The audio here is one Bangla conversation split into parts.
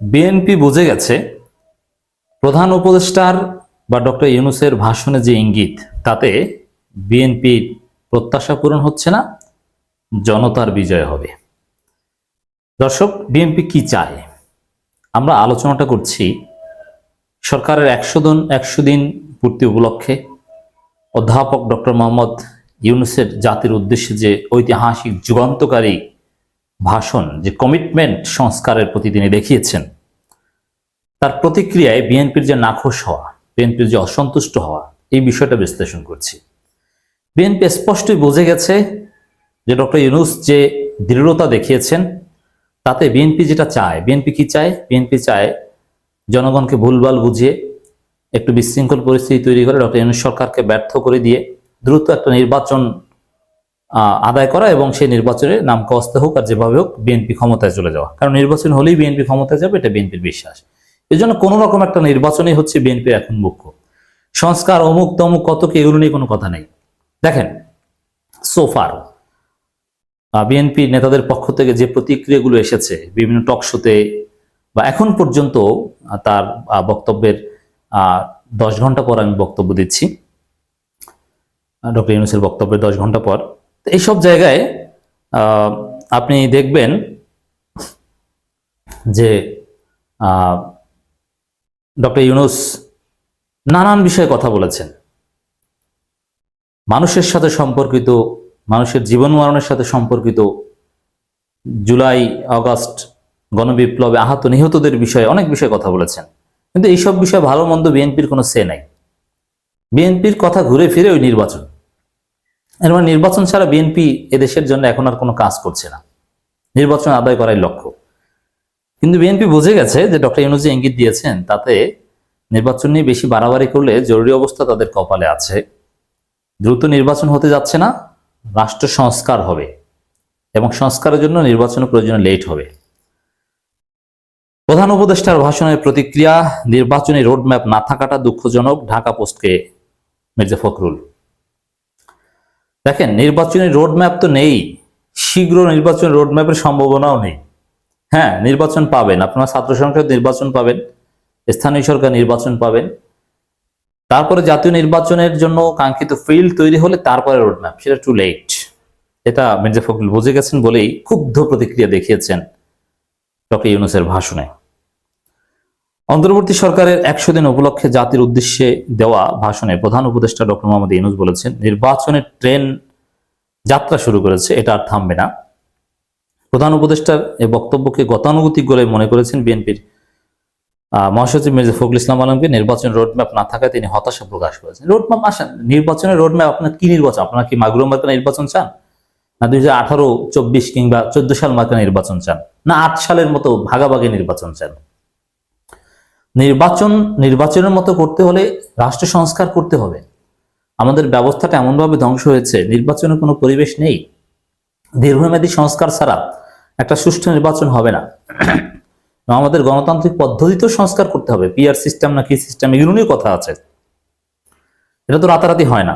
বিএনপি বুঝে গেছে প্রধান উপদেষ্টার বা ডক্টর ইউনূসের ভাষণে যে ইঙ্গিত, তাতে বিএনপির প্রত্যাশা পূরণ হচ্ছে না, জনতার বিজয় হবে। দর্শক, বিএনপি কি চায়? আমরা আলোচনাটা করছি সরকারের 100 দিন পূর্তি উপলক্ষে অধ্যাপক ডক্টর মোহাম্মদ ইউনূসের জাতির উদ্দেশ্যে যে ঐতিহাসিক যুগান্তকারী ভাষণ, যে কমিটমেন্ট সংস্কারের প্রতি তিনি দেখিয়েছেন, তার প্রতিক্রিয়ায় বিএনপির যে নাখোশ হওয়া, বিএনপির যে অসন্তুষ্ট হওয়া, এই বিষয়টা বিশ্লেষণ করছি। বিএনপি স্পষ্টই বুঝে গেছে যে ডক্টর ইউনূস যে দৃঢ়তা দেখিয়েছেন, তাতে বিএনপি যেটা চায়, বিএনপি কি চায়? বিএনপি চায় জনগণকে ভুলভাল বুঝিয়ে একটু বিশৃঙ্খল পরিস্থিতি তৈরি করে ডক্টর ইউনূস সরকারকে ব্যর্থ করে দিয়ে দ্রুত একটা নির্বাচন আদায় করা এবং সেই নির্বাচনে নাম কস্তে হোক আর যেভাবে হোক বিএনপি ক্ষমতায় চলে যাওয়া। কারণ নির্বাচন হলেই বিএনপি ক্ষমতায় যাবে, এটা বিএনপির বিশ্বাস। এই জন্য কোনো রকম একটা নির্বাচনই হচ্ছে বিএনপির এখন মুখ্য। সংস্কার অমুক তমুক কত কি, এগুলো নিয়ে কোনো কথা নেই। দেখেন, সোফার বিএনপি নেতাদের পক্ষ থেকে যে প্রতিক্রিয়াগুলো এসেছে বিভিন্ন টকশোতে বা এখন পর্যন্ত, তার বক্তব্যের 10 ঘন্টা পর আমি বক্তব্য দিচ্ছি, ডক্টর ইউনূসের বক্তব্যের 10 ঘন্টা পর, এইসব জায়গায় আপনি দেখবেন যে ডক্টর ইউনূস নানান বিষয়ে কথা বলেছেন। মানুষের সাথে সম্পর্কিত, মানুষের জীবন মরণের সাথে সম্পর্কিত, জুলাই আগস্ট গণবিপ্লবে আহত নিহতদের বিষয়ে অনেক বিষয়ে কথা বলেছেন। কিন্তু এইসব বিষয়ে ভালো মন্দ বিএনপির কোনো সে নাই। বিএনপির কথা ঘুরে ফিরে ওই নির্বাচন। এর মানে নির্বাচন ছাড়া বিএনপি এদেশের জন্য এখন আর কোনো কাজ করছে না, নির্বাচন আদায় করাই লক্ষ্য। কিন্তু বিএনপি বুঝে গেছে যে ডক্টর ইউনূস যে ইঙ্গিত দিয়েছেন, তাতে নির্বাচন নিয়ে বেশি বাড়াবাড়ি করলে জরুরি অবস্থা তাদের কপালে আছে। দ্রুত নির্বাচন হতে যাচ্ছে না, রাষ্ট্র সংস্কার হবে এবং সংস্কারের জন্য নির্বাচনের প্রয়োজনে লেট হবে। প্রধান উপদেষ্টার ভাষণের প্রতিক্রিয়া: নির্বাচনী রোডম্যাপ না থাকাটা দুঃখজনক, ঢাকা পোস্টকে মির্জা ফখরুল। দেখেন, নির্বাচনী রোডম্যাপ তো নেই, শীঘ্র নির্বাচনী রোডম্যাপের সম্ভাবনাও নেই। হ্যাঁ, নির্বাচন পাবেন, আপনারা ছাত্র সংসদ নির্বাচন পাবেন, স্থানীয় সরকার নির্বাচন পাবেন, তারপরে জাতীয় নির্বাচনের জন্য কাঙ্ক্ষিত ফিল্ড তৈরি হলে তারপরে রোডম্যাপ, সেটা টু লেট। এটা মির্জা ফখরুল বুঝে গেছেন বলেই ক্ষুব্ধ প্রতিক্রিয়া দেখিয়েছেন ডক্টর ইউনূসের ভাষণে। অন্তর্বর্তী সরকারের 100 দিন উপলক্ষে জাতির উদ্দেশ্যে দেওয়া ভাষণে প্রধান উপদেষ্টা ডক্টর মোহাম্মদ ইউনূস বলেছেন, নির্বাচনের ট্রেন যাত্রা শুরু করেছে, এটা আর থামবে না। প্রধান উপদেষ্টার এই বক্তব্যকে গতানুগতিক বলে মনে করেছেন বিএনপির মহাসচিব মির্জা ফখরুল ইসলাম আলমকে। নির্বাচন রোডম্যাপ না থাকায় তিনি হতাশা প্রকাশ করেছেন। রোডম্যাপ আসেন, নির্বাচনের রোডম্যাপ আপনার কি নির্বাচন? আপনারা কি মাগুরা মার্কা নির্বাচন চান, না 2018, 24 কিংবা 14 সাল মার্কা নির্বাচন চান, না 8 সালের মতো ভাগাভাগি নির্বাচন চান? নির্বাচনের মতো করতে হলে রাষ্ট্র সংস্কার করতে হবে। আমাদের ব্যবস্থাটা এমনভাবে ধ্বংস হয়েছে, নির্বাচনের কোনো পরিবেশ নেই। দীর্ঘমেয়াদী সংস্কার ছাড়া একটা সুষ্ঠু নির্বাচন হবে না। আমাদের গণতান্ত্রিক পদ্ধতিতেও সংস্কার করতে হবে, পিআর সিস্টেম না কি সিস্টেম, এগুলো নিয়ে কথা আছে। এটা তো রাতারাতি হয় না।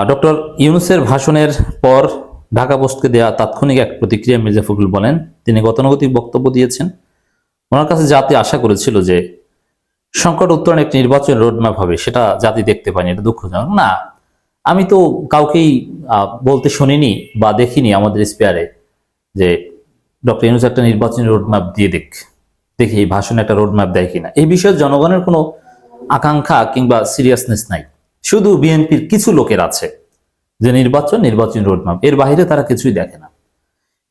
ডক্টর ইউনূসের ভাষণের পর ঢাকা পোস্টকে দেয়া তাৎক্ষণিক এক প্রতিক্রিয়া মির্জা ফখরুল বলেন, তিনি গতানুগতিক বক্তব্য দিয়েছেন। ওনার কাছে জাতি আশা করেছিল যে সংকট উত্তরণে একটি নির্বাচন রোডম্যাপ হবে, সেটা জাতি দেখতে পায়নি, এটা দুঃখজনক। না, আমি তো কাউকেই বলতে শুনিনি বা দেখিনি আমাদের স্পেয়ারে যে ডক্টর ইউনূস একটা নির্বাচনী রোডম্যাপ দিয়ে দেখি এই ভাষণে একটা রোডম্যাপ দেয় কিনা। এই বিষয়ে জনগণের কোনো আকাঙ্ক্ষা কিংবা সিরিয়াসনেস নাই। শুধু বিএনপির কিছু লোকের আছে যে নির্বাচনী রোডম্যাপ, এর বাইরে তারা কিছুই দেখে না।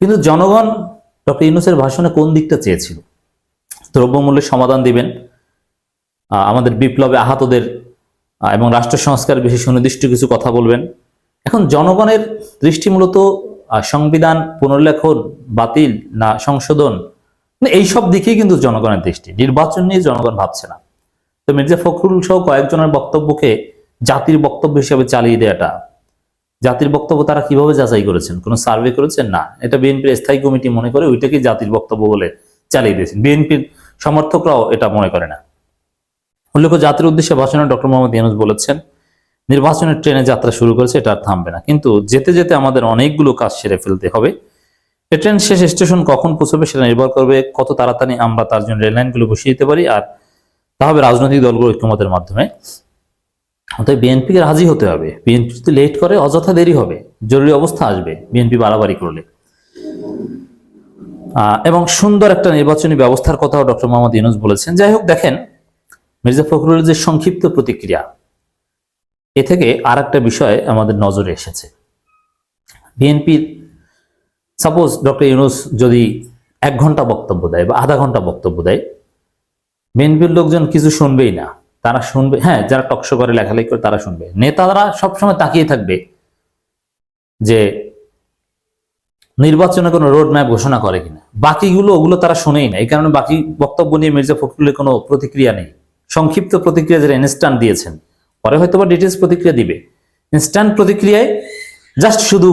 কিন্তু জনগণ ডক্টর ইউনূসের ভাষণে কোন দিকটা চেয়েছিল? দ্রব্যমূল্যের সমাধান দিবেন, আমাদের বিপ্লবে আহতদের এবং রাষ্ট্র সংস্কার বেশি সুনির্দিষ্ট কিছু কথা বলবেন। এখন জনগণের দৃষ্টি মূলত সংবিধান পুনর্লেখন, বাতিল না সংশোধন, এইসব দিকেই কিন্তু জনগণের দৃষ্টি। নির্বাচন নিয়ে জনগণ ভাবছে না। তো মির্জা ফখরুল সহ কয়েকজনের বক্তব্যকে জাতির বক্তব্য হিসেবে চালিয়ে দেওয়াটা, জাতির বক্তব্য তারা কিভাবে যাচাই করেছেন? কোনো সার্ভে করেছেন? না, এটা বিএনপির স্থায়ী কমিটি মনে করে ওইটাকেই জাতির বক্তব্য বলে চালিয়ে দিয়েছেন। বিএনপির সমর্থকরাও এটা মনে করে না। উল্লেখ্য, জাতির উদ্দেশ্যে ভাষণে ডক্টর মোহাম্মদ ইউনূস বলেছেন, নির্বাচনের ট্রেনে যাত্রা শুরু করেছে, এটা আর থামবে না। কিন্তু যেতে যেতে আমাদের অনেকগুলো কাজ সেরে ফেলতে হবে। এই ট্রেন শেষ স্টেশন কখন পৌঁছবে সেটা নির্ভর করবে কত তাড়াতাড়ি আমরা তার জন্য রেল লাইনগুলো বসিয়ে দিতে পারি, আর তা হবে রাজনৈতিক দলগুলো ঐক্যমতের মাধ্যমে। অতএব বিএনপিকে রাজি হতে হবে। বিএনপি যদি লেট করে অযথা দেরি হবে, জরুরি অবস্থা আসবে বিএনপি বাড়াবাড়ি করলে। এবং সুন্দর একটা নির্বাচনী ব্যবস্থার কথাও ডক্টর মোহাম্মদ ইউনূস বলেছেন। যাই হোক, দেখেন মির্জা ফখরুলের যে সংক্ষিপ্ত প্রতিক্রিয়া, এ থেকে আর একটা বিষয় আমাদের নজরে এসেছে। বিএনপির সাপোজ ডক্টর ইউনূস যদি 1 ঘন্টা বক্তব্য দেয় বা আধা ঘন্টা বক্তব্য দেয়, বিএনপির লোকজন কিছু শুনবেই না। তারা শুনবে, হ্যাঁ, যারা টকশো করে লেখালেখি করে তারা শুনবে, নেতারা সবসময় তাকিয়ে থাকবে যে নির্বাচনে কোনো রোড ম্যাপ ঘোষণা করে কিনা। বাকিগুলো ওগুলো তারা শুনেই না। এই কারণে বাকি বক্তব্য নিয়ে মির্জা ফখরুলের কোনো প্রতিক্রিয়া নেই। সংক্ষিপ্ত প্রতিক্রিয়া যেটা ইনস্ট্যান্ট দিয়েছেন, পরে হয়তো বা ডিটেলস প্রতিক্রিয়া দিবে। ইনস্ট্যান্ট প্রতিক্রিয়ায় জাস্ট শুধু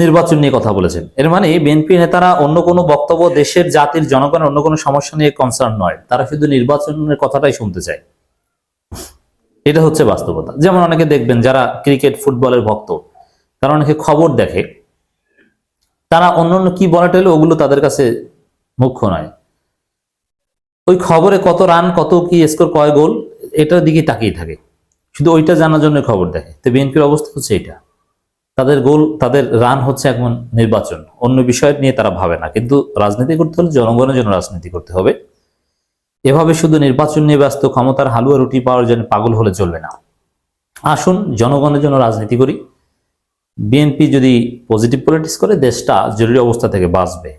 নির্বাচন নিয়ে কথা বলেছেন। এর মানে বিএনপি নেতারা অন্য কোনো বক্তব্য, দেশের জাতির জনগণের অন্য কোনো সমস্যা নিয়ে কনসার্ন নয়, তারা শুধু নির্বাচনের কথাটাই শুনতে চায়। এটা হচ্ছে বাস্তবতা। যেমন অনেকে দেখবেন যারা ক্রিকেট ফুটবলের ভক্ত, তারা অনেকে খবর দেখে, তারা অন্যান্য কি বলা টলে ওগুলো তাদের কাছে মুখ্য নয়। ওই খবরে কত রান, কত কি স্কোর, কয় গোল, এটার দিকে তাকিয়ে থাকে, শুধু ওইটা জানার জন্য খবর দেখে। তো বিএনপির অবস্থা হচ্ছে এটা, তাদের গোল, তাদের রান হচ্ছে এখন নির্বাচন, অন্য বিষয় নিয়ে তারা ভাবে না। কিন্তু রাজনীতি করতে হলে জনগণের জন্য রাজনীতি করতে হবে। এভাবে শুধু নির্বাচন নিয়ে ব্যস্ত, ক্ষমতার হালুয়া রুটি পাওয়ার জন্য পাগল হলে চলবে না। আসুন জনগণের জন্য রাজনীতি করি। বিএনপি যদি পজিটিভ পলিটিক্স করে, দেশটা জরুরি অবস্থা থেকে বাঁচবে।